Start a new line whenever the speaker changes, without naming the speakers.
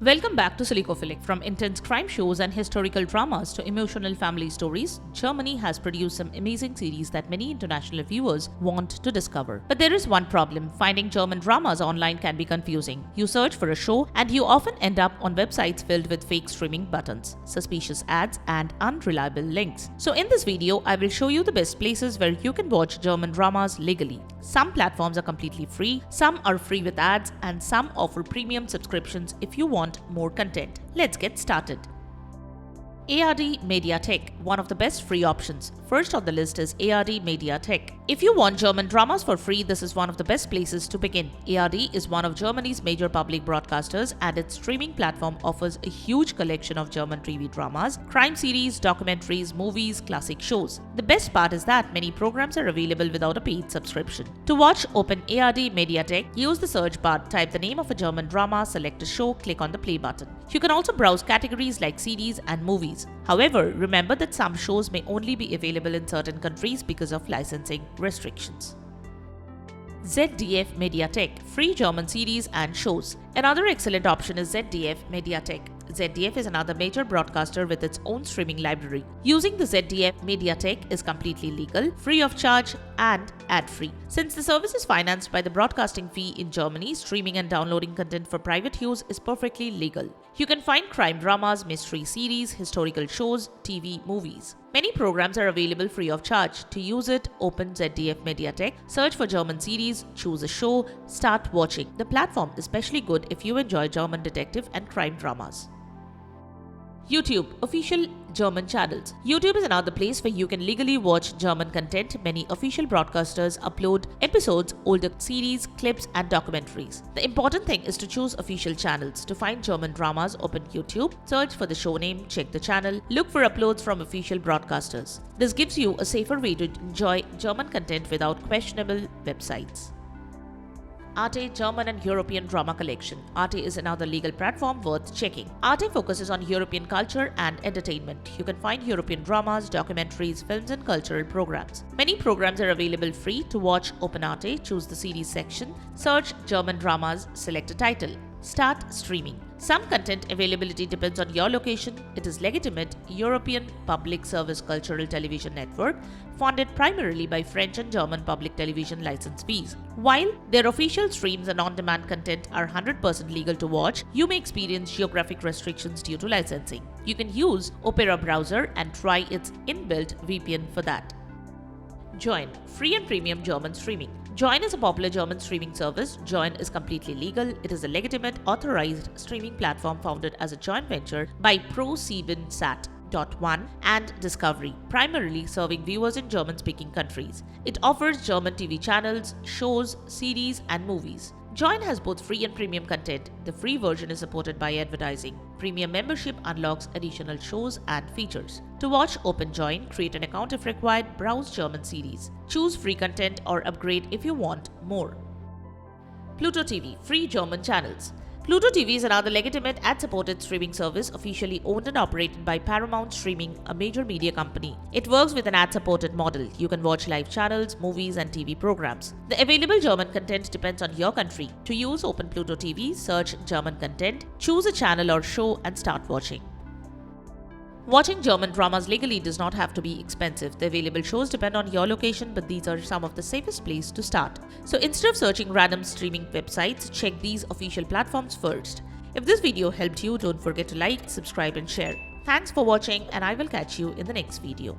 Welcome back to Silicophilic. From intense crime shows and historical dramas to emotional family stories, Germany has produced some amazing series that many international viewers want to discover. But there is one problem: finding German dramas online can be confusing. You search for a show and you often end up on websites filled with fake streaming buttons, suspicious ads, and unreliable links. So in this video, I will show you the best places where you can watch German dramas legally. Some platforms are completely free, some are free with ads, and some offer premium subscriptions if you want more content. Let's get started. ARTE Mediathek, one of the best free options. First on the list is ARTE Mediathek. If you want German dramas for free, this is one of the best places to begin. ARTE is one of Germany's major public broadcasters, and its streaming platform offers a huge collection of German TV dramas, crime series, documentaries, movies, classic shows. The best part is that many programs are available without a paid subscription. To watch, open ARTE Mediathek, use the search bar, type the name of a German drama, select a show, click on the play button. You can also browse categories like CDs and movies. However, remember that some shows may only be available in certain countries because of licensing restrictions. ZDF Mediathek, free German series and shows. Another excellent option is ZDF Mediathek. ZDF is another major broadcaster with its own streaming library. Using the ZDF Mediathek is completely legal, free of charge, and ad-free. Since the service is financed by the broadcasting fee in Germany, streaming and downloading content for private use is perfectly legal. You can find crime dramas, mystery series, historical shows, TV, movies. Many programs are available free of charge. To use it, open ZDF Mediathek, search for German series, choose a show, start watching. The platform is especially good if you enjoy German detective and crime dramas. YouTube, official German channels. YouTube is another place where you can legally watch German content. Many official broadcasters upload episodes, older series, clips, and documentaries. The important thing is to choose official channels. To find German dramas, open YouTube, search for the show name, check the channel, look for uploads from official broadcasters. This gives you a safer way to enjoy German content without questionable websites. ARTE German and European Drama Collection. ARTE is another legal platform worth checking. ARTE focuses on European culture and entertainment. You can find European dramas, documentaries, films, and cultural programs. Many programs are available free. To watch, open ARTE, choose the series section, search German dramas, select a title. Start streaming. Some content availability depends on your location. It is legitimate European public service cultural television network, funded primarily by French and German public television license fees. While their official streams and on-demand content are 100% legal to watch, you may experience geographic restrictions due to licensing. You can use Opera browser and try its inbuilt VPN for that. Joyn, free and premium German streaming. Joyn is a popular German streaming service. Joyn is completely legal. It is a legitimate, authorized streaming platform founded as a joint venture by Pro7Sat.1 and Discovery, primarily serving viewers in German-speaking countries. It offers German TV channels, shows, series, and movies. Joyn has both free and premium content. The free version is supported by advertising. Premium membership unlocks additional shows and features. To watch, open Joyn, create an account if required, browse German series. Choose free content or upgrade if you want more. Pluto TV, free German channels. Pluto TV is another legitimate ad-supported streaming service officially owned and operated by Paramount Streaming, a major media company. It works with an ad-supported model. You can watch live channels, movies, and TV programs. The available German content depends on your country. To use, open Pluto TV, search German content, choose a channel or show, and start watching. Watching German dramas legally does not have to be expensive. The available shows depend on your location, but these are some of the safest places to start. So instead of searching random streaming websites, check these official platforms first. If this video helped you, don't forget to like, subscribe, and share. Thanks for watching, and I will catch you in the next video.